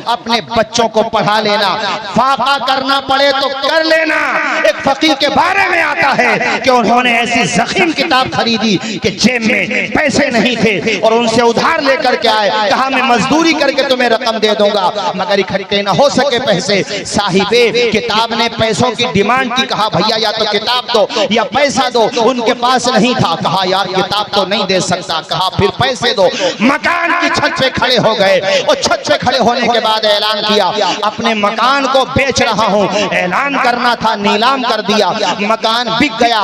अपने बच्चों को पढ़ा लेना, फाका करना पड़े तो कर लेना। एक फकीर के बारे में आता है कि उन्होंने ऐसी ज़ख़ीम किताब खरीदी कि जेब में पैसे नहीं थे और उनसे उधार लेकर के आए, कहा मैं मजदूरी करके तुम्हें रकम दे दूंगा मगर इकट्ठे न हो सके पैसे। साहिबे किताब ने पैसों की डिमांड की, कहा भैया या तो किताब दो या पैसा दो। उनके पास नहीं था, कहा यार किताब तो नहीं दे सकता, कहा फिर पैसे दो। मकान की छत पे खड़े हो गए और छत पे खड़े होने के बाद ऐलान किया अपने मकान को बेच रहा हूं। ऐलान करना था, नीलाम कर दिया, मकान बिक गया।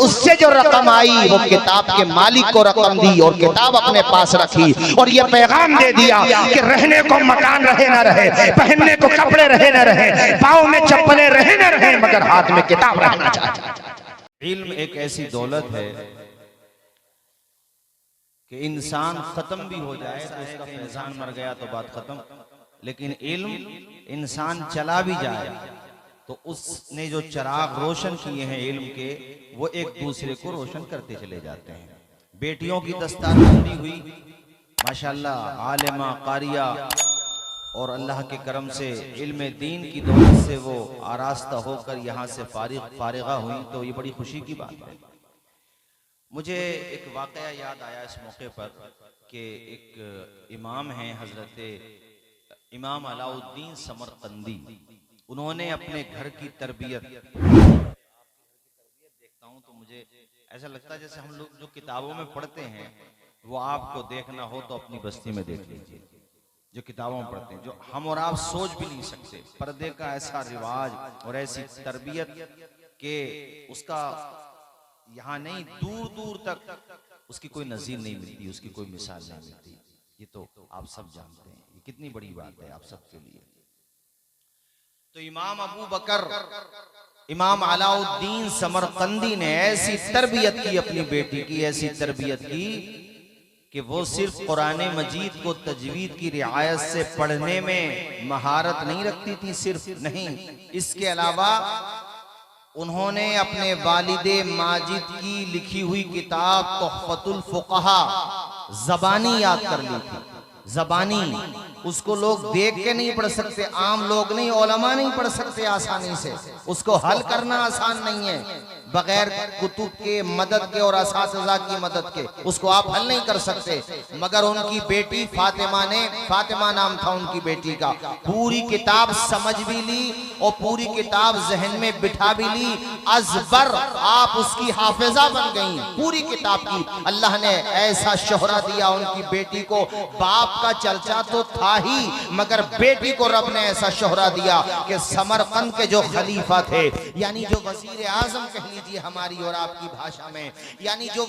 उससे जो रकम आई वो किताब के मालिक को रकम दी और किताब अपने पास रखी और ये पैगाम दे दिया कि रहने को मकान रहे ना रहे, पहनने को कपड़े रहे ना रहे, पाँव में चप्पलें रहे ना रहे, मगर हाथ में किताब रहना चाहिए। इल्म एक ऐसी दौलत है कि इंसान खत्म भी हो जाए तो उसका फैजान मर गया तो बात खत्म, लेकिन इल्म इंसान चला भी जाए तो उसने जो चिराग रोशन किए हैं इल्म के, वो एक दूसरे को रोशन करते चले जाते हैं। बेटियों की दस्तारबंदी हुई, माशाअल्लाह, आलिमा कारिया, और अल्लाह के करम से इल्म दीन की दौलत से वो आरास्ता होकर यहाँ से फारिगा हुई, तो ये बड़ी खुशी की बात है। मुझे एक वाक़या याद आया इस मौके पर कि एक इमाम हैं हज़रत इमाम अलाउद्दीन समरकंदी, उन्होंने अपने घर की तरबियत, देखता हूँ तो मुझे ऐसा लगता है जैसे हम लोग जो किताबों में पढ़ते हैं वो आपको देखना हो तो अपनी बस्ती में देख लीजिए। जो किताबों में पढ़ते हैं, जो हम और आप सोच भी नहीं सकते, पर्दे का ऐसा रिवाज और ऐसी तरबियत कि उसका यहाँ नहीं दूर दूर तक उसकी कोई नज़ीर नहीं मिलती, उसकी कोई मिसाल नहीं मिलती। ये तो आप सब जानते हैं, ये कितनी बड़ी बात है आप सबके लिए। तो इमाम अबू बकर, इमाम अलाउद्दीन समरकंदी ने ऐसी तरबियत की अपनी बेटी की, ऐसी तरबियत की कि वो सिर्फ कुरान मजीद को तजवीद की रियायत से पढ़ने में महारत नहीं रखती थी, सिर्फ नहीं, इसके अलावा उन्होंने अपने वालिदे माजिद की लिखी हुई किताब तुहफतुल फुक़हा ज़बानी याद कर ली थी। ज़बानी, उसको लोग देख के नहीं पढ़ सकते, आम लोग नहीं, उलमा नहीं पढ़ सकते आसानी से, उसको हल करना आसान नहीं है, बगैर कुतुब के मदद के और असातिज़ा की मदद के उसको आप हल नहीं कर सकते। मगर उनकी बेटी फातिमा ने, फातिमा नाम था उनकी बेटी का, पूरी किताब समझ भी ली और पूरी किताब जहन में बिठा भी ली, अज़बर आप उसकी हाफिजा बन गई पूरी किताब की। अल्लाह ने ऐसा शोहरा दिया उनकी बेटी को, बाप का चर्चा तो था ही मगर बेटी को रब ने ऐसा शोहरा दिया कि समरकंद के जो खलीफा थे, यानी जो वजीर आजम कह लीजिए हमारी और आपकी भाषा में, यानी जो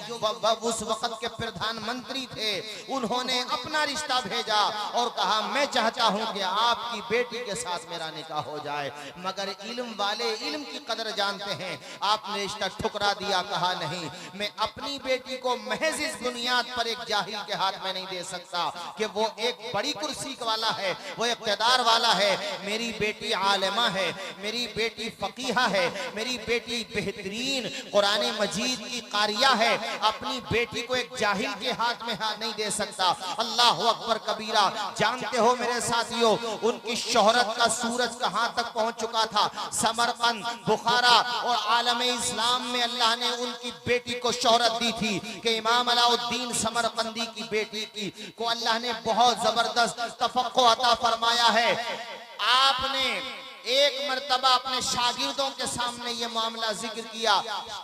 उस वक्त के प्रधानमंत्री थे, उन्होंने अपना रिश्ता भेजा और कहा मैं चाहता हूं कि आपकी बेटी के साथ मेरा निकाह हो जाए। मगर इल्म वाले इल्म की कदर जानते हैं, आपने रिश्ता ठुकरा दिया, कहा नहीं, मैं अपनी बेटी को महज इस बुनियाद पर एक जाहिल के हाथ में नहीं दे सकता कि वो एक बड़ी कुर्सी वाला है, वो इक़्तिदार वाला है। मेरी बेटी आलिमा है, मेरी बेटी फकीहा है, मेरी बेटी बेहतरीन कुरान मजीद की कारिया है, अपनी बेटी को एक जाहिल के हाथ में नहीं दे सकता। अल्लाह अकबर कबीरा। जानते हो मेरे साथियों, उनकी शोहरत का सूरज कहां तक पहुंच चुका था। समरकंद, बुखारा और आलम इस्लाम में अल्लाह ने उनकी बेटी को शोहरत दी थी कि इमाम अलाउद्दीन समरकंदी की बेटी की को अल्लाह ने बहुत जबरदस्त तफक्को अता फरमाया है। आपने एक मर्तबा अपने शागिर्दों के सामने ये मामला जिक्र किया।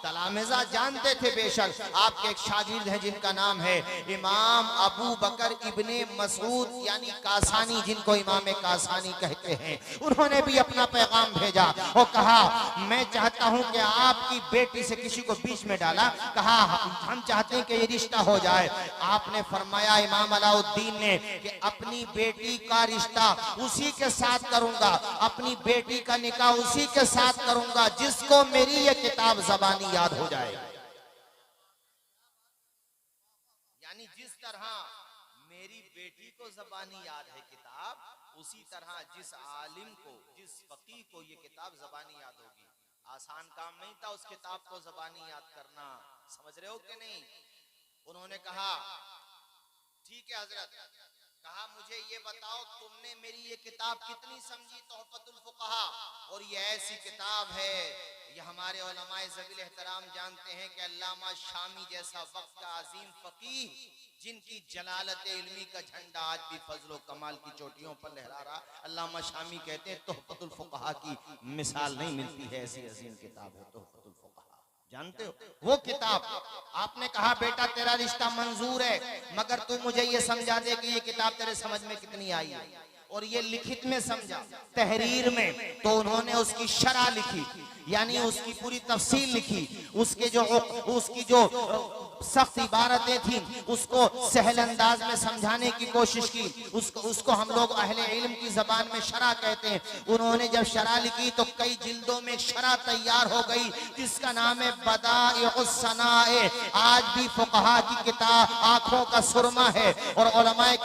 तलामिज़ा जानते थे बेशक, आपके एक शागिर्द हैं जिनका नाम है इमाम अबू बकर इब्ने मसूद यानी कासानी, जिनको इमाम कासानी कहते हैं। उन्होंने भी अपना पैगाम भेजा और कहा मैं चाहता हूं कि आपकी बेटी से किसी को बीच में डाला, कहा हम चाहते हैं कि ये रिश्ता हो जाए। आपने फरमाया इमाम अलाउद्दीन ने कि अपनी बेटी का रिश्ता उसी के साथ करूंगा, अपनी बेटी का निकाह उसी के साथ करूंगा जिसको मेरी ये किताब ज़बानी याद हो जाए। यानी जिस तरह मेरी बेटी को ज़बानी याद है किताब, उसी तरह जिस आलिम को, जिस फकीह को ये किताब ज़बानी याद होगी। आसान काम नहीं था उस किताब को ज़बानी याद करना, समझ रहे हो कि नहीं। उन्होंने कहा ठीक है हजरत, कहा मुझे ये बताओ तुमने मेरी ये किताब कितनी समझी, तोहफतुल फुक़हा। और ये ऐसी किताब है, ये हमारे उलमाए ज़वील एहतराम जानते हैं कि अल्लामा शामी जैसा वक्त का अजीम फकीह, जिनकी जलालत इल्मी का झंडा आज भी फजलो कमाल की चोटियों पर लहरा रहा, अल्लामा शामी कहते हैं तोहफतुल फुक़हा की मिसाल नहीं मिलती है, ऐसी अजीम किताब है तोहफतुल फुक़हा। जानते हो वो किताब, आपने कहा बेटा तेरा रिश्ता मंजूर है, मगर तू मुझे ये समझा दे कि ये किताब तेरे समझ में कितनी आई है। और ये लिखित में समझा, तहरीर में तो उन्होंने उसकी शरह लिखी, यानी उसकी पूरी तफसील लिखी, उसकी जो सख्त इबारतें थी उसको सहल अंदाज में समझाने की कोशिश की। उसको हम लोग अहले इल्म की जबान में शरह कहते हैं। उन्होंने जब शरह लिखी तो कई जिल्दों में शरह तैयार हो गई, जिसका नाम है बदाइउस सनाए। आज भी फुक़हा की किताब आंखों का सुरमा है और उलमाए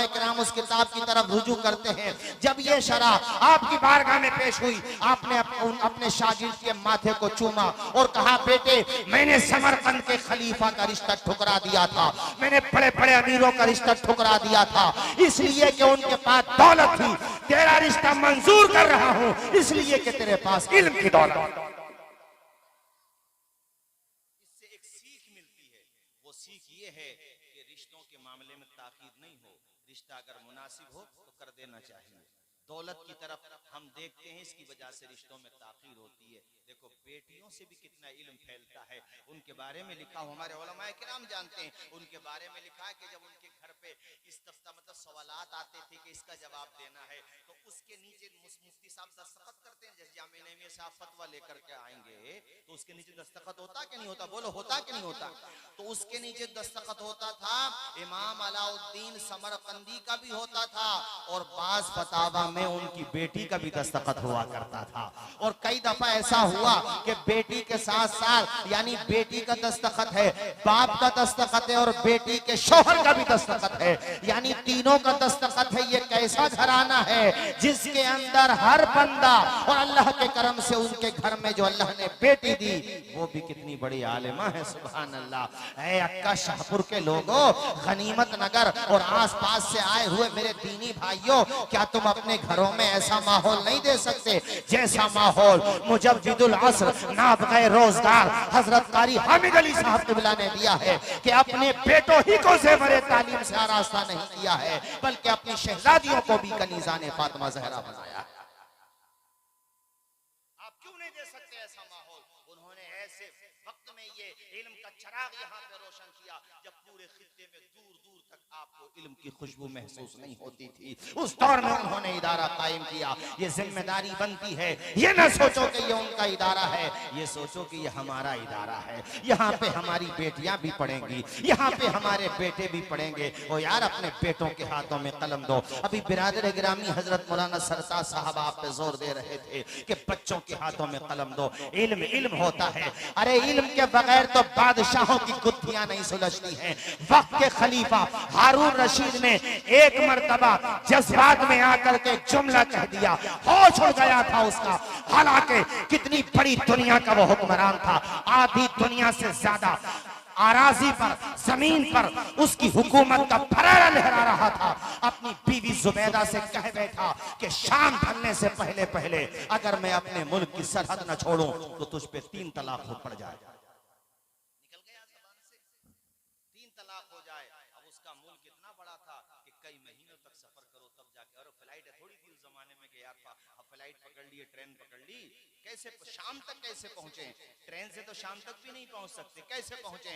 किराम उस किताब की तरफ रुजू करते हैं। जब ये शरह आपकी बारगाह में पेश हुई, आपने अपने शागिर्द के माथे को चूमा और कहा बेटे मैंने समरकंद के खलीफा का रिश्ता ठुकरा दिया था, मैंने बड़े बड़े अमीरों का रिश्ता ठुकरा दिया था, इसलिए कि उनके पास दौलत थी। तेरा रिश्ता मंजूर कर रहा हूं इसलिए कि तेरे पास इल्म की दौलत। इससे एक सीख मिलती है, वो सीख ये है कि रिश्तों के मामले में ताकीद नहीं हो, रिश्ता अगर मुनासिब हो तो कर देना चाहिए। दौलत की तरफ हम देखते हैं, इसकी वजह से रिश्तों में ताख़ीर होती है। देखो बेटियों से भी कितना इल्म फैलता है, उनके बारे में लिखा हो, हमारे उलमाए किराम जानते हैं, उनके बारे में लिखा है कि जब उनके घर पे इस्तफ्ता मतलब सवालात आते थे कि इसका जवाब देना है, तो उसके नीचे मुफ्ती साहब दस्तखत करते हैं। जैसे जामिया नईमिया साहब फतवा लेकर के आएंगे तो उसके नीचे दस्तखत होता कि नहीं होता, बोलो होता कि नहीं होता? तो उसके नीचे दस्तखत होता था, इमाम अलाउद्दीन समरकंदी का भी होता था और बाज फतावा में उनकी बेटी का भी दस्तखत हुआ करता था। और कई दफा ऐसा हुआ कि बेटी के साथ साथ यानी बेटी का दस्तखत है, बाप का दस्तखत है और बेटी के शौहर का भी दस्तखत है, यानी तीनों का दस्तखत है। ये कैसा घराना है जिसके अंदर हर बंदा, और अल्लाह के करम से उनके घर में जो अल्लाह ने बेटी दी वो भी कितनी बड़ी आलिमा है, सुभान अल्लाह। ऐ अक्का शाहपुर के लोगों, गनीमत नगर और आसपास से आए हुए मेरे दीनी भाइयों, क्या तुम अपने घरों में ऐसा माहौल नहीं दे सकते जैसा माहौल मुजद्दिदुल असर नाबग़े रोजगार हजरत कारी हामिद अली साहब क़िबला ने दिया है कि अपने बेटों ही को ज़ेवर तालीम से आरास्ता नहीं किया है, बल्कि अपनी शहजादियों को भी कनीज़ाने फातिमा ज़हरा बनाया। आप क्यों नहीं दे सकते ऐसा माहौल? उन्होंने ऐसे वक्त में ये इल्म का चिराग यहाँ पे रोशन किया जब पूरे खित्ते में दूर दूर तक आपको इल्म की खुशबू महसूस नहीं होती थी। उस दौर में उन्होंने इदारा कायम किया। ये जिम्मेदारी बनती है, ये ना सोचो कि ये उनका इदारा है, ये सोचो कि ये हमारा इदारा है। यहाँ पे हमारी बेटियां भी पढ़ेंगी, यहाँ पे हमारे बेटे भी पढ़ेंगे। और यार अपने बेटों के हाथों में कलम दो। अभी बिरादर गिरामी हजरत मौलाना सरताज साहब आप पे जोर दे रहे थे कि बच्चों के हाथों में कलम दो, इल्म इल्म होता है। अरे इल्म के बगैर तो बादशाहों की गुत्थियां नहीं सुलझती हैं। वक्त के खलीफा हारून रशीद ने एक मर्तबा जज्बात में आकर के जुमला कह दिया, होश उड़ गया था उसका। हालांकि कितनी बड़ी दुनिया का वो हुक्मरान था, आधी दुनिया से ज्यादा आराजी पर जमीन पर उसकी हुकूमत का फरारा लहरा रहा था। अपनी बीवी जुबैदा से कह बैठा कि शाम ढलने से पहले पहले अगर मैं अपने मुल्क की सरहद न छोड़ूं तो तुझ पे 3 तलाक हो पड़ जाए। निकल गया ज़बान से, 3 तलाक हो जाए। अब उसका मुल्क इतना बड़ा था कि कई महीनों तक सफर करो तब जाके, और फ्लाइट थोड़ी थी उस जमाने में कि यार फ्लाइट पकड़ लिए, ट्रेन पकड़ ली, कैसे शाम तक कैसे पहुंचे? ट्रेन से तो शाम तक भी नहीं पहुंच सकते, कैसे पहुंचे?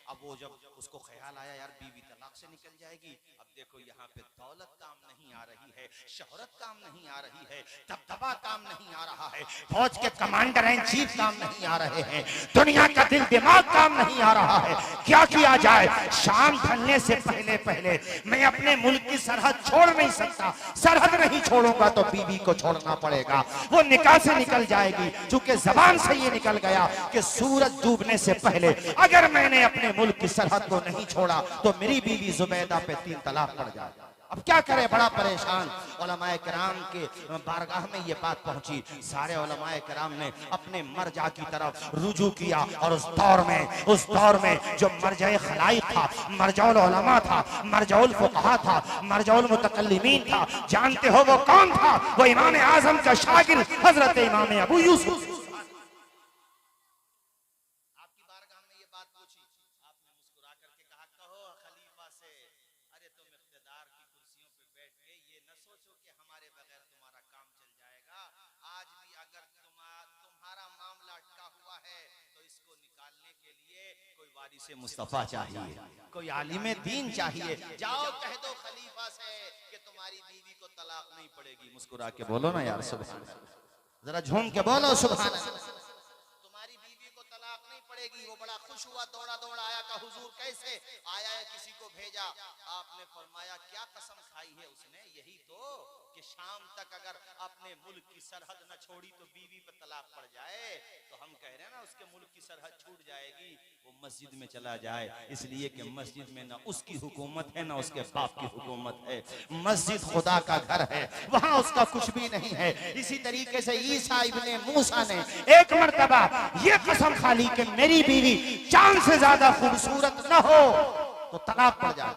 अब वो जब उसको ख्याल आया यार बीवी तलाक से निकल जाएगी, अब देखो यहाँ पे दौलत काम नहीं आ रही है, शोहरत काम नहीं आ रही है, दबदबा काम नहीं आ रहा है, फौज के कमांडर इन चीफ काम नहीं आ रहे हैं, दुनिया का दिल दिमाग काम नहीं आ रहा है। क्या किया जाए? शाम ढलने से पहले पहले मैं अपने मुल्क की सरहद छोड़ नहीं सकता, सरहद नहीं छोड़ूंगा तो बीवी को छोड़ना पड़ेगा। वो निकाह से निकल जाएगी, चूंकि जबान से ये निकल गया कि सूरज डूबने से पहले अगर मैंने अपने मुल्क की सरहद को नहीं छोड़ा तो मेरी बीवी जुबैदा पे 3 तलाक पड़ जाए। अब क्या करे, बड़ा परेशान। उलमाए किराम के बारगाह में ये बात पहुंची। सारे उलमाए किराम ने अपने मरजा की तरफ रुजू किया और उस दौर में जो मरजाए खलाइक था, मरजाउल उलमा था, मरजाउल फुक़हा था, मरजाउल मुतकल्लिमीन था, जानते हो वो कौन था? वो इमाम आजम का शागिर्द हजरत इमाम अबू यूसुफ। आपकी बारगाह में ये बात पूछी, आपने मुस्कुरा करके कहा, कहो खलीफा से, अरे तुम इख्तिदार की कुर्सियों पे बैठ के ये न सोचो कि हमारे बगैर तुम्हारा काम चल जाएगा। आज भी अगर तुम्हारा मामला अटका हुआ है तो इसको निकालने के लिए कोई वारिसे मुस्तफा चाहिए, कोई आलिमे दीन चाहिए। जाओ कह दो खलीफा से कि तुम्हारी बीवी को तलाक नहीं पड़ेगी। मुस्कुरा के बोलो ना यार, सुभान अल्लाह, जरा झूम के बोलो सुभान अल्लाह। तुम्हारी बीवी को तलाक नहीं पड़ेगी। वो बड़ा खुश हुआ, दौड़ा दौड़ा आया, का हुजूर कैसे आया है? किसी को भेजा। आपने फरमाया क्या कसम खाई है उसने? यही तो कि शाम तक अगर अपने मुल्क की सरहद न छोड़ी तो बीवी पे तलाक पड़ जाए। तो हम कह रहे हैं ना, उसके मुल्क की सरहद छूट जाएगी, वो मस्जिद में चला जाए, इसलिए कि मस्जिद में ना उसकी हुकूमत है ना उसके बाप की हुकूमत है। मस्जिद खुदा का घर है, वहां उसका कुछ भी नहीं है। इसी तरीके से ईसा इब्ने मूसा ने एक मर्तबा ये कसम खा ली कि मेरी बीवी चांद से ज्यादा खूबसूरत न हो तो तलाक पड़ जाए।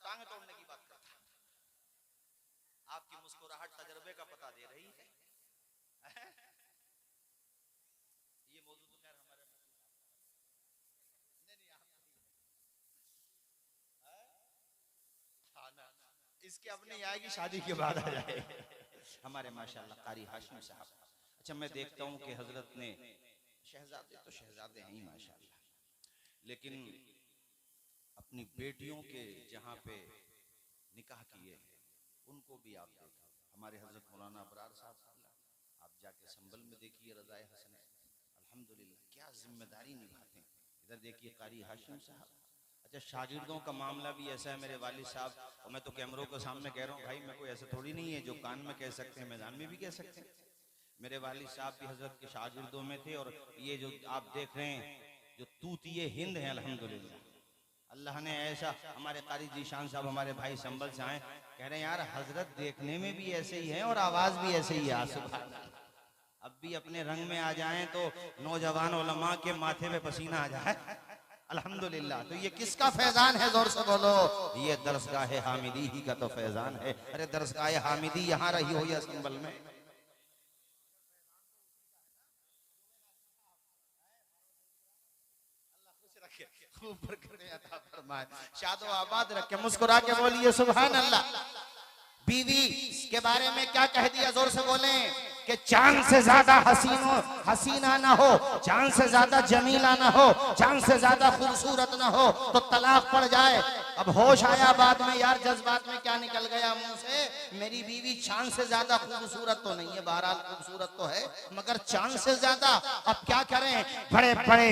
टांगे तोड़ने की बात करता है। आपकी मुस्कुराहट तजर्बे का पता दे रही है। ये मौजूद तो खैर हमारे नहीं आप इसके अब नहीं आएगी, शादी के बाद आ जाए। हमारे माशाल्लाह कारी हाशिम साहब। अच्छा, मैं देखता हूँ कि हजरत ने शहजादे तो शहजादे हैं ही माशाल्लाह, लेकिन अपनी बेटियों के जहाँ पे निकाह किए उनको भी आप देखो। हमारे हजरत मौलाना अबरार साहब, आप जाके संभल में देखिए रज़ाए हसन, अल्हम्दुलिल्लाह क्या जिम्मेदारी निभाते हैं। इधर देखिए कारी हाशिम साहब। अच्छा, शागिर्दों का मामला भी ऐसा है मेरे वालिद साहब, और मैं तो कैमरों के सामने कह रहा हूँ भाई, मैं कोई ऐसा थोड़ी नहीं है जो कान में कह सकते हैं मैदान में भी कह सकते हैं। मेरे वालिद साहब भी हजरत के शागिर्दों में थे, और ये जो आप देख रहे हैं जो तूतिए हिंद है, अल्हम्दुलिल्लाह अल्लाह ने ऐसा। हमारे कारी जीशान साहब हमारे भाई संभल से आए, कह रहे हैं यार हजरत देखने में भी ऐसे ही है और आवाज भी ऐसे ही है। अब भी अपने रंग में आ जाएं तो नौजवान उलमा के माथे पे पसीना आ जाए, अल्हम्दुलिल्लाह। तो ये किसका फैजान है? जोर से बोलो। ये दरसगाह हामिदी ही का तो फैजान है। अरे दरसगाह हामिदी यहाँ रही हो या संभल में? शादो आबाद रखे, मुस्कुरा के बोलिए सुभान अल्लाह। बीवी के बारे में क्या कह दिया? जोर से बोले कि चांद से ज्यादा हसीना ना हो, चांद से ज्यादा जमीला ना हो, चांद से ज्यादा खूबसूरत ना हो तो तलाक पड़ जाए। अब होश आया बाद में, यार जज्बात में क्या निकल गया मुंह से? मेरी बीवी चांद से ज्यादा खूबसूरत तो नहीं है, बहरहाल खूबसूरत तो है मगर चांद से ज्यादा। अब क्या करें? बड़े बड़े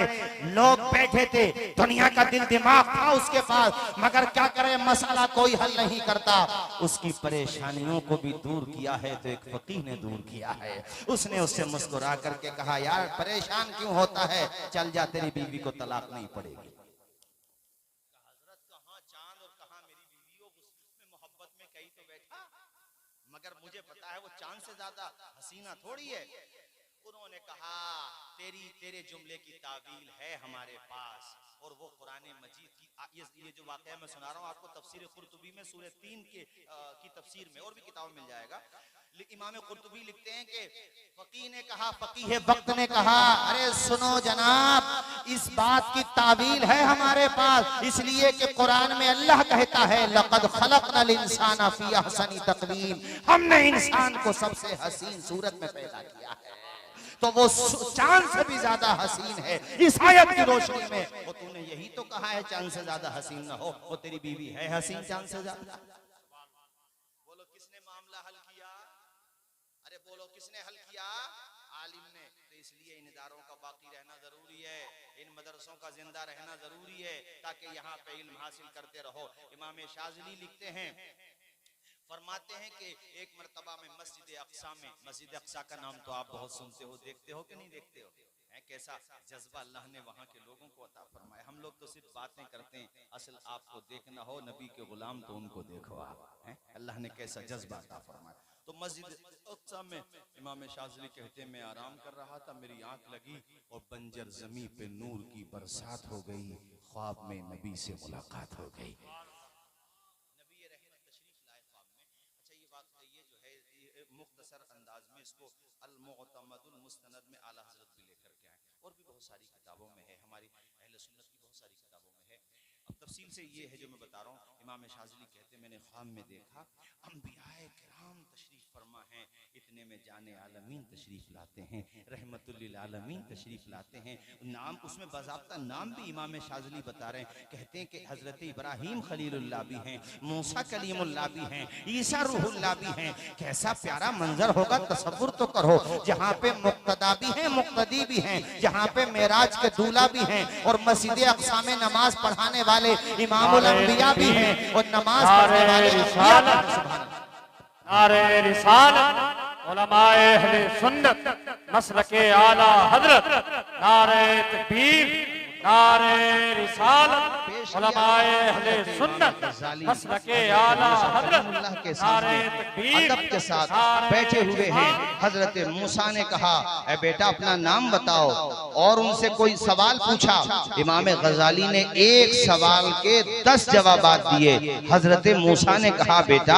लोग बैठे थे, दुनिया का दिल दिमाग था उसके पास, मगर क्या करें, मसला कोई हल नहीं करता। उसकी परेशानियों को भी दूर किया है तो एक फकीह ने दूर किया है। उसने उससे मुस्कुरा करके कहा, यार परेशान क्यों होता है, चल जा, तेरी बीवी को तलाक नहीं पड़ेगी। मगर मुझे पता है वो चांद से ज्यादा हसीना थोड़ी है। उन्होंने कहा, तेरे जुमले की तावील है हमारे पास, और वो कुरान मजीद की ये जो वाकया मैं सुना रहा हूँ आपको, तफसीर कुर्तुबी में सूरह 3 की तफसीर में, और भी किताब मिल जाएगा। इमाम कुर्तुबी लिखते हैं कि फकीह ने कहा, फकीह वक्त ने कहा, अरे सुनो जनाब, इस बात की तावील है हमारे पास, इसलिए कि कुरान में अल्लाह कहता है, लक़द खलक़नल इंसाना फी अहसनी तक़वीम, हमने इंसान को सबसे हसीन सूरत में पैदा किया है। तो वो चांद से भी ज्यादा हसीन है। इस आयत की रोशनी में वो तूने यही तो कहा है चांद से ज्यादा हसीन ना हो, वो तेरी बीवी है हसीन चांद से ज्यादा। बोलो किसने मामला हल किया? अरे बोलो किसने हल किया? आलिम ने। तो इसलिए इन इदारों का बाकी रहना जरूरी है, इन मदरसों का जिंदा रहना जरूरी है, ताकि यहाँ पे इल्म हासिल करते रहो। इमाम शाज़िली लिखते हैं, फरमाते हैं कि एक मर्तबा में मस्जिद अक्सा का नाम तो आप बहुत सुनते हो, देखते हो कि नहीं देखते हो? कैसा जज्बा अल्लाह ने वहाँ के लोगों को अता फरमाया। हम लोग तो सिर्फ बातें करते हैं, असल आपको देखना हो नबी के गुलाम तो उनको देखो आप। अल्लाह ने कैसा जज्बा अता फरमाया। तो मस्जिद अक्सा में इमाम शाज़िली कहते मैं आराम कर रहा था, मेरी आंख लगी और बंजर जमी पे नूर की बरसात हो गई, ख्वाब में नबी से मुलाकात हो गई। नबी रहमत तशरीफ लाए ख्वाब में। अच्छा ये बात ये जो है मुख्तसर अंदाज में इसको अल-मुअतमदुल मुस्तनद में आला हज़रत भी लेकर के आए, और भी बहुत सारी किताबों में है, हमारी अहले सुन्नत की बहुत सारी किताबों में है। अब तफसील से ये है जो मैं बता रहा हूँ। इमाम शाज़िली कहते मैंने ख्वाब में देखा अंबियाए किराम तशरीफ फरमा हैं, इतने में जाने आलमीन तशरीफ लाते हैं, रहमतुल लिल आलमीन तशरीफ लाते हैं। नाम उसमें बाज़ाब्ता नाम भी इमाम शाज़िली बता रहे हैं। कहते हैं कि हज़रत इब्राहीम खलीलुल्लाह भी हैं, मूसा कलीमुल्लाह भी हैं, ईसा रूहुल्लाह भी हैं। कैसा प्यारा मंजर होगा, तसव्वुर तो करो। जहाँ पे मुक्तदा भी हैं, मुक्तदी भी हैं, जहाँ पे मेराज के दूल्हा भी हैं, और मस्जिद अक्सा में नमाज पढ़ाने वाले इमामुल अंबिया भी हैं, और नमाज पढ़ने वाले नारे रिसालत उलमाए अहले सुन्नत मसलके आला हजरत, नारे तकबीर, नारे रिसालत उलमाए अहले सुन्नत मसलके आला हजरत, के नारे सामने तकबीर अदब के साथ बैठे हुए हैं। हजरत मूसा ने कहा ए बेटा अपना नाम बताओ, और उनसे कोई सवाल पूछा। इमाम गजाली ने एक सवाल के 10 जवाब दिए। हजरत मूसा ने कहा बेटा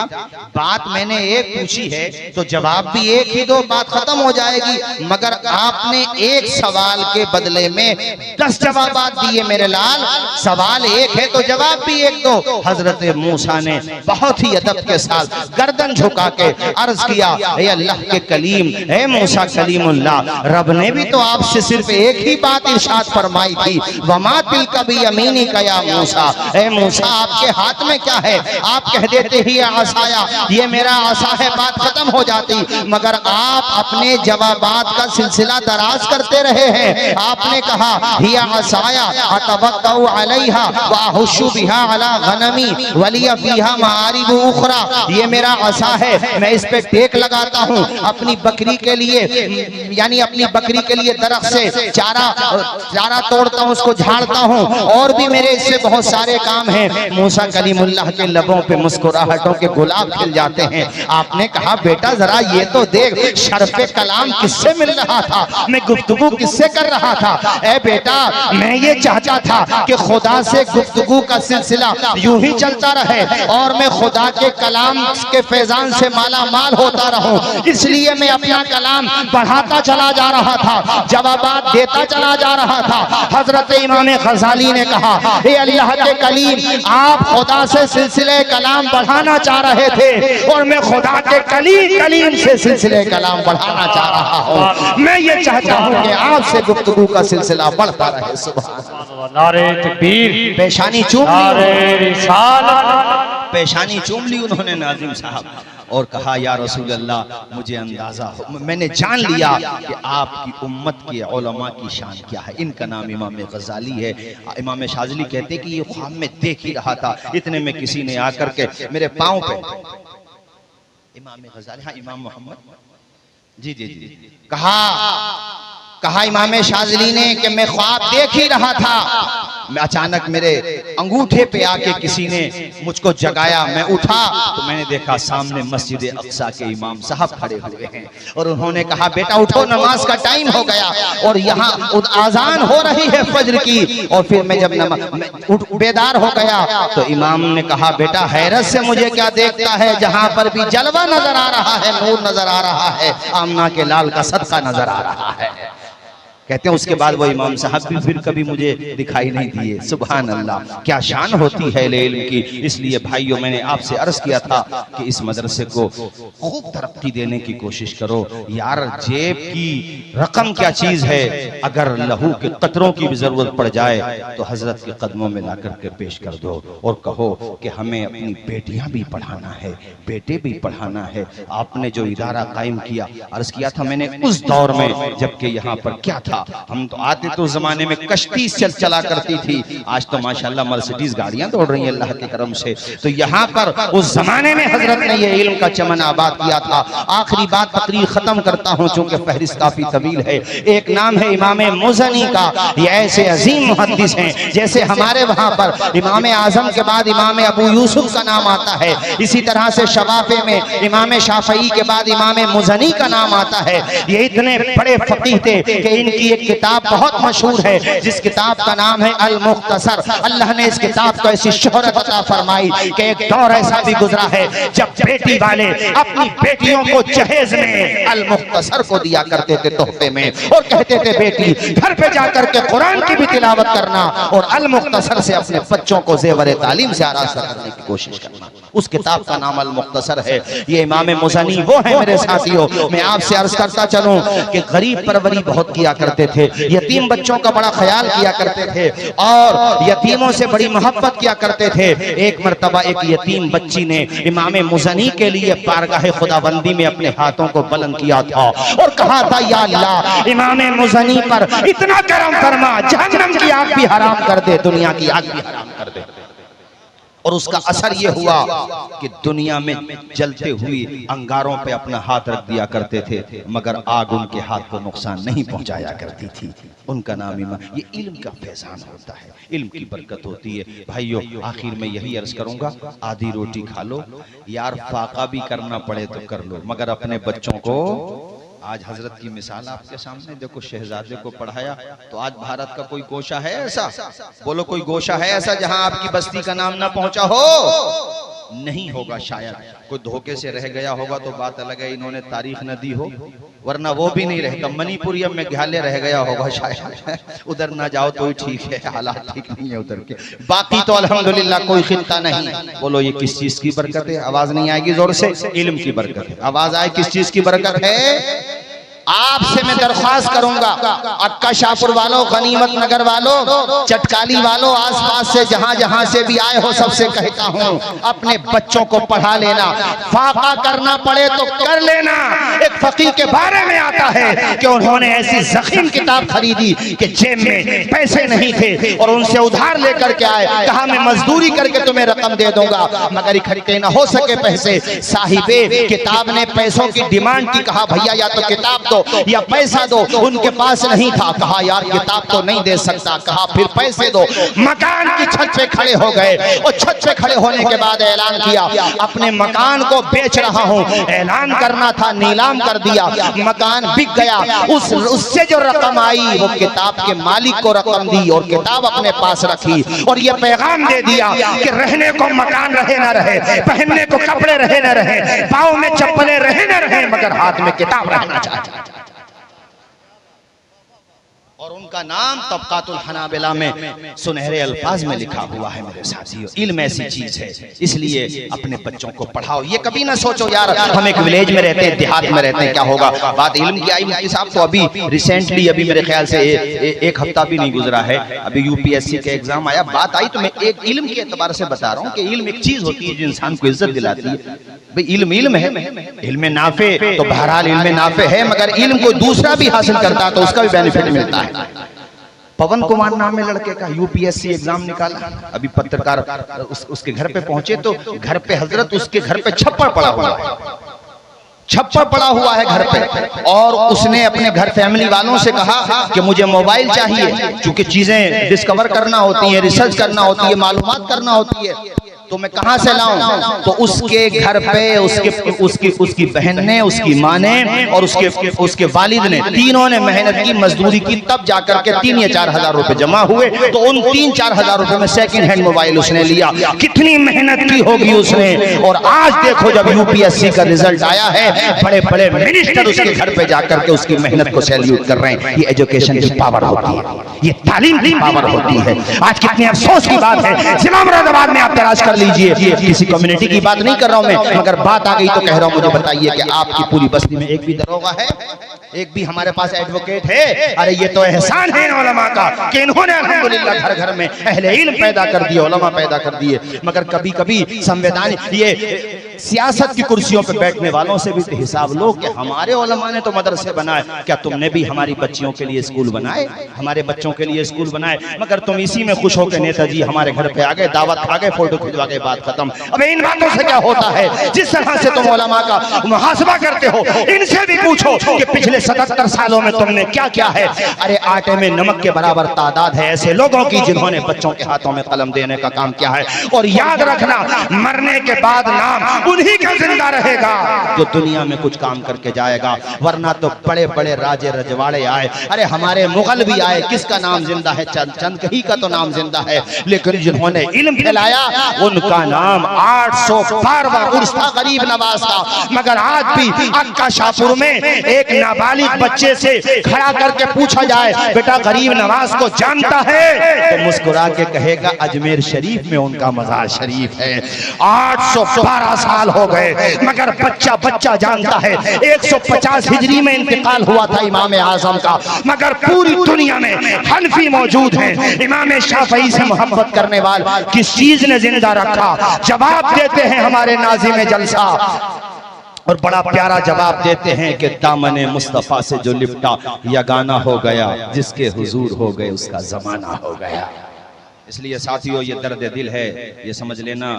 बात मैंने एक पूछी है तो जवाब भी एक ही दो, बात खत्म हो जाएगी, मगर आपने एक सवाल के बदले में 10 जवाब दिए मेरे लाल। सवाल एक है तो जवाब भी एक दो। हजरत मूसा ने बहुत ही अदब के साथ गर्दन झुका के अर्ज किया ए अल्लाह के कलीम, ए मूसा कलीमुल्लाह, रब ने भी तो आपसे सिर्फ एक ही बात इरशाद फरमाई थी, वमा तिल कभी यमीनी का या मूसा, ए मूसा आपके हाथ में क्या है? आप कह देते ही आसाया, ये मेरा आसा है, बात खत्म हो जाती, मगर आप अपने जवाबात का सिलसिला दराज करते रहे हैं। आपने कहा हिया आसाया अतवक्कउ अलैहा व अहुशु बिहा अला गनमी वलिया फीहा मारिब उखरा, ये मेरा आसा है, मैं इस पे टेक लगाता हूँ अपनी बकरी के लिए, यानी अपनी बकरी के लिए दरख्त से चारा तोड़ता हूँ, उसको झाड़ता हूँ, और भी मेरे इससे बहुत सारे काम हैं। मूसा कलीमुल्लाह के लबों पे मुस्कुराहटों के गुलाब खिल जाते हैं। आपने कहा बेटा जरा ये तो देख, शर्फे कलाम किससे मिल रहा था, मैं गुफ्तगू किससे कर रहा था? ए बेटा मैं ये चाहता था कि खुदा से गुफ्तगू का सिलसिला यूं ही चलता रहे और मैं खुदा के कलाम के फैजान से माला माल होता रहूं, इसलिए मैं अपना कलाम बढ़ाता चला जा रहा था, जवाबात देता चला जा रहा था। हजरत इमाम गजाली ने कहा हे अल्लाह के कलीम, आप खुदा से सिलसिले कलाम बढ़ाना चाह रहे थे और मैं खुदा के कलीम से सिलसिले कलाम बढ़ाना चाह रहा हूँ। मैं ये चाहता हूँ कि आपसे गुफ्तगू का सिलसिला बढ़ता रहे। सुभान अल्लाह। नारे तकबीर, पेशानी चूम नारे ली, रिसालत, पेशानी चूम ली उन्होंने नाजिम साहब, और कहा या रसूल अल्लाह मुझे अंदाजा हो, मैंने जान लिया कि आपकी उम्मत के उलमा की शान क्या है। इनका नाम इमाम गजाली है। इमाम शाज़िली कहते कि ये ख्वाब में देख ही रहा था, इतने में किसी ने आकर के मेरे पांव पे, इमाम गजाली, हाँ इमाम मोहम्मद जी जी जी, कहा इमाम शाज़िली ने कि मैं ख्वाब देख ही रहा था, मैं अचानक मेरे अंगूठे पे आके किसी ने मुझको जगाया, मैं उठा तो मैंने देखा सामने मस्जिद अक्सा के इमाम साहब खड़े हुए हैं और उन्होंने कहा बेटा उठो, नमाज का टाइम हो गया और यहाँ आजान हो रही है फज्र की। और फिर मैं जब बेदार हो गया तो इमाम ने कहा बेटा हैरत से मुझे क्या देखता है, जहाँ पर भी जलवा नजर आ रहा है, नूर नजर आ रहा है, आमना के लाल का सदका नजर आ रहा है। कहते हैं उसके बाद वो इमाम साहब भी फिर कभी मुझे दिखाई नहीं दिए। सुभान अल्लाह, क्या शान होती है इल्म की। इसलिए भाइयों मैंने आपसे अर्ज किया था कि इस मदरसे को खूब तरक्की देने की कोशिश करो यार। जेब की रकम क्या चीज है, अगर लहू के कतरों की भी जरूरत पड़ जाए तो हजरत के कदमों में ला करके पेश कर दो और कहो कि हमें अपनी बेटियां भी पढ़ाना है, बेटे भी पढ़ाना है। आपने जो इदारा कायम किया, अर्ज किया था मैंने उस दौर में जबकि यहाँ पर क्या था, था। हम तो आते तो उस जमाने में कश्ती चला करती थी, आज तो माशाल्लाह मर्सिडीज गाड़ियां दौड़ रही हैं अल्लाह के करम से। तो यहाँ पर उस जमाने में हजरत ने ये इल्म का चमन आबाद किया था। आखिरी बात तकरीर खत्म करता हूँ चूंकि फहरिस्त काफी तवील है। एक नाम है इमाम मुज़नी का। ये ऐसे अजीम मुहद्दिस हैं, जैसे हमारे वहाँ पर इमाम आजम के बाद इमाम अबू यूसुफ का नाम आता है, इसी तरह से शवाफे में इमाम शाफई के बाद इमाम मुज़नी का नाम आता है। ये इतने बड़े फकीह थे कि इनकी एक किताब बहुत मशहूर है, जिस किताब का नाम है अल मुख्तसर। अल्लाह ने इस किताब को ऐसी शोहरत अता फरमाई कि एक दौर ऐसा भी गुजरा है जब बेटी वाले अपनी बेटियों को जहेज में अल मुख्तसर को दिया करते थे तोहफे में, और कहते थे बेटी घर पे जाकर के कुरान की भी तिलावत करना और अल मुख्तसर से अपने बच्चों को जेवर तालीम से आरास्ता करने की कोशिश करना। उस किताब का नाम अल मुख्तसर है। ये इमाम मुज़नी वो है मेरे साथियों। मैं आपसे अर्ज करता चलूं कि गरीब परवरी बहुत किया करते थे, यतीम बच्चों का बड़ा ख्याल किया करते थे और यतीमों से बड़ी मोहब्बत किया करते थे। एक मर्तबा एक यतीम बच्ची ने इमाम मुज़नी के लिए बारगाह खुदाबंदी में अपने हाथों को बुलंद किया था और कहा था, या अल्लाह इमाम मुज़नी पर इतना करम फरमा, जहन्नम की आग भी हराम कर दे, दुनिया की आग भी हराम कर दे। और उसका असर ये हुआ कि दुनिया में जलते हुए अंगारों पे अपना हाथ रख दिया करते थे, मगर आग उनके हाथ को नुकसान नहीं पहुंचाया करती थी। उनका नाम ये इल्म का फैजान होता है, इल्म की बरकत होती है। भाइयों, आखिर में यही अर्ज करूंगा, आधी रोटी खा लो यार, फाका भी करना पड़े तो कर लो, मगर अपने बच्चों को आज हजरत की मिसाल आपके सामने देखो, शहजादे को पढ़ाया तो आज भारत का कोई गोशा है ऐसा, बोलो कोई गोशा है ऐसा जहां आपकी बस्ती का नाम ना पहुंचा हो? नहीं होगा, शायद कोई धोखे से रह गया होगा तो बात अलग है, इन्होंने तारीख न दी हो, वरना वो भी नहीं रहता। मणिपुर या मेघालय रह गया होगा शायद, उधर ना जाओ तो ठीक है, हालात ठीक नहीं है उधर के। बाकी तो अल्हम्दुलिल्लाह कोई खित्ता नहीं। बोलो ये किस चीज की बरकत है? आवाज नहीं आएगी जोर से, इल्म की बरकत है। आवाज आए किस चीज की बरकत है? आपसे मैं दरख्वास्त करूंगा, अक्का शाहपुर वालों, गनीमत नगर वालों, चटकाली वालों, आसपास से जहां जहां से भी आए हो, सबसे कहता हूं अपने बच्चों को पढ़ा लेना। फाका करना पड़े तो कर लेना। एक फकीह के बारे में आता है कि उन्होंने ऐसी ज़ख़ीम किताब खरीदी कि जेब में पैसे नहीं थे और उनसे उधार लेकर के आए, कहा मैं मजदूरी करके तुम्हें रकम दे दूंगा, मगर इकट्ठे न हो सके पैसे। साहिबे किताब ने पैसों की डिमांड की, कहा भैया या तो किताब या पैसा दो। उनके पास नहीं था, कहा यार किताब तो नहीं दे सकता, कहा फिर पैसे दो। मकान की छत पे खड़े हो गए और छत पे खड़े होने के बाद ऐलान किया अपने मकान को बेच रहा हूं। ऐलान करना था, नीलाम कर दिया, मकान बिक गया। उससे जो रकम आई वो किताब के मालिक को रकम दी और किताब अपने पास रखी और ये पैगाम दे दिया कि रहने को मकान रहे ना रहे, पहनने को कपड़े रहे ना रहे, पाँव में चप्पलें रहे ना रहे, मगर हाथ में किताब रहना चाहिए। और उनका नाम तबकातुल हनाबिला में सुनहरे अल्फाज में लिखा हुआ है। मेरे साथियों, इल्म ऐसी चीज है, इसलिए अपने बच्चों को पढ़ाओ। ये कभी ना सोचो यार हम एक विलेज में रहते हैं, देहात में रहते हैं, क्या होगा। बात इल्म की आई। मुफ्ती साहब तो अभी रिसेंटली, अभी मेरे ख्याल से एक हफ्ता भी नहीं गुजरा है, अभी यूपीएससी के एग्जाम आया, बात आई तो मैं एक इल्म के एतबार से बता रहा हूँ कि इल्म एक चीज होती है जो इंसान को इज्जत दिलाती है। भाई इल्म इल्म है, इल्म नाफे तो बहरहाल इल्म नाफे है, मगर इल्म कोई दूसरा भी हासिल करता है तो उसका भी बेनिफिट मिलता है। पवन कुमार नाम है लड़के का, यूपीएससी एग्जाम निकाला, अभी पत्रकार उसके घर पे पहुंचे तो घर पे हजरत उसके घर पे छप्पर पड़ा हुआ है, छप्पर पड़ा हुआ है घर पे। और उसने अपने घर फैमिली वालों से कहा कि मुझे मोबाइल चाहिए, क्योंकि चीजें डिस्कवर करना होती है, रिसर्च करना होती है, मालूमात करना होती है, तो मैं कहां से लाऊं? तो उसके घर पे उसकी बहन ने, उसकी माँ ने और उसके वालिद ने, तीनों ने मेहनत की, मजदूरी की, तब जाकर के 3 या 4 हजार रुपए जमा हुए। तो उन 3-4 हजार रुपए में सेकंड हैंड मोबाइल उसने लिया। कितनी मेहनत की होगी उसने। और आज देखो जब यूपीएससी का रिजल्ट आया है, बड़े बड़े मिनिस्टर उसके घर पे जाकर के उसकी मेहनत को सैल्यूट कर रहे हैं। ये एजुकेशन की पावर होती है, ये तालीम की पावर होती है। आज कितने अफसोस की बात है, जिला मुरादाबाद में आप तलाश कर लीजिए, किसी कम्युनिटी की बात नहीं कर रहा हूं मैं, मगर बात आ गई तो कह रहा हूं, मुझे बताइए कि आपकी पूरी बस्ती में एक भी दरोगा है, एक भी हमारे पास एडवोकेट है? अरे ये तो एहसान है उलमा का कि इन्होंने अल्हम्दुलिल्लाह घर घर में अहले इल्म पैदा कर दिए, उलमा पैदा कर दिए। मगर कभी कभी संवैधानिक ये सियासत की कुर्सियों पे बैठने वालों से भी तो हिसाब लो कि हमारे उलमा ने तो मदरसे बनाए, क्या तुमने भी हमारी बच्चियों के लिए स्कूल बनाए, हमारे बच्चों के लिए स्कूल बनाए? मगर तुम इसी में खुश हो के नेताजी हमारे घर पे आ गए, दावत खा गए, फोटो खिंचवा के बात खत्म। अब इन बातों से क्या होता है? जिस तरह से तुम उलमा का मुहासबा करते हो, इनसे भी पूछो कि पिछले 77 सालों में तुमने क्या किया है। अरे आटे में नमक के बराबर तादाद है ऐसे लोगों की जिन्होंने बच्चों के हाथों में कलम देने का काम किया है। और याद रखना, मरने के बाद नाम उन्हीं का जिंदा रहेगा जो दुनिया में कुछ काम करके जाएगा, वरना तो बड़े बड़े राजे रजवाड़े आए, अरे हमारे मुगल भी आए, किसका नाम जिंदा है? चंद कहीं का तो नाम जिंदा है, लेकिन जिन्होंने इल्म फैलाया उनका नाम 812वां उर्स था गरीब नवाज का। मगर आज भी अक्का शाहपुर में एक नाबालिग बच्चे से खड़ा करके पूछा जाए, बेटा गरीब नवाज को जानता है? तो मुस्कुरा के कहेगा अजमेर शरीफ में उनका मजार शरीफ है। 812 साल हो गए मगर बच्चा बच्चा जानता है। 150 हिजरी में इंतकाल हुआ था इमाम आजम का, मगर पूरी दुनिया में हनफी मौजूद हैं। इमाम शाफई से मोहब्बत करने वाले किस चीज ने जिंदा रखा? जवाब देते हैं हमारे नाज़िम जलसा, और बड़ा प्यारा जवाब देते हैं कि दामने मुस्तफा से जो लिपटा यगाना हो गया, जिसके हुजूर हो गए उसका जमाना हो गया। इसलिए साथियों, ये दर्द दिल है, ये समझ लेना,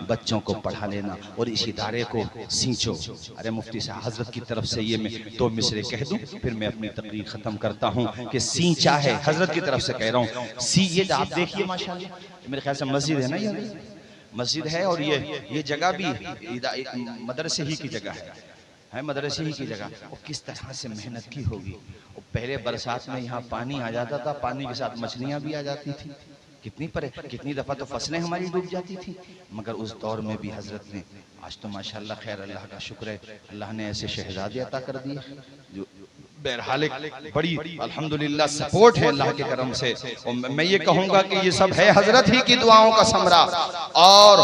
बच्चों को पढ़ा लेना और इस इदारे को सींचो। अरे मुफ्ती साहब हजरत की तरफ से ये मैं 2 मिसरे कह दूं, फिर मैं अपनी तकरीर खत्म करता हूं कि सींचा है, हजरत की तरफ से कह रहा हूं। ये आप देखिए माशाल्लाह, मेरे ख्याल से मस्जिद है ना, ये मस्जिद है और ये जगह भी मदरसे ही की जगह है मदरसे ही की जगह। और किस तरह से मेहनत की होगी। और पहले बरसात में यहाँ पानी आ जाता था, पानी के साथ मछलियाँ भी आ जाती थी, कितनी दफा तो फसलें हमारी डूब जाती थी। मगर उस दौर में भी हजरत ने, आज तो माशाल्लाह खैर अल्लाह का शुक्र है, अल्लाह ने ऐसे शहजादे अता कर दिए जो बहरहाल बड़ी अल्हम्दुलिल्लाह सपोर्ट है अल्लाह के करम से। और मैं ये कहूँगा कि ये सब है हजरत ही की दुआओं का समरा और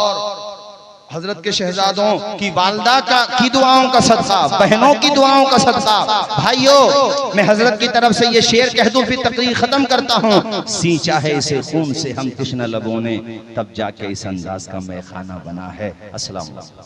हजरत के शहजादों की वालदा की दुआओं का सदका, बहनों की दुआओं का सदका। भाइयों, मैं हजरत की तरफ से ये शेर कह दूं, फिर तकरीर खत्म करता हूँ। सींचा है इसे खून से हम तिश्ना लबों ने, तब जाके इस अंदाज का मैखाना बना है। अस्सलाम वालेकुम।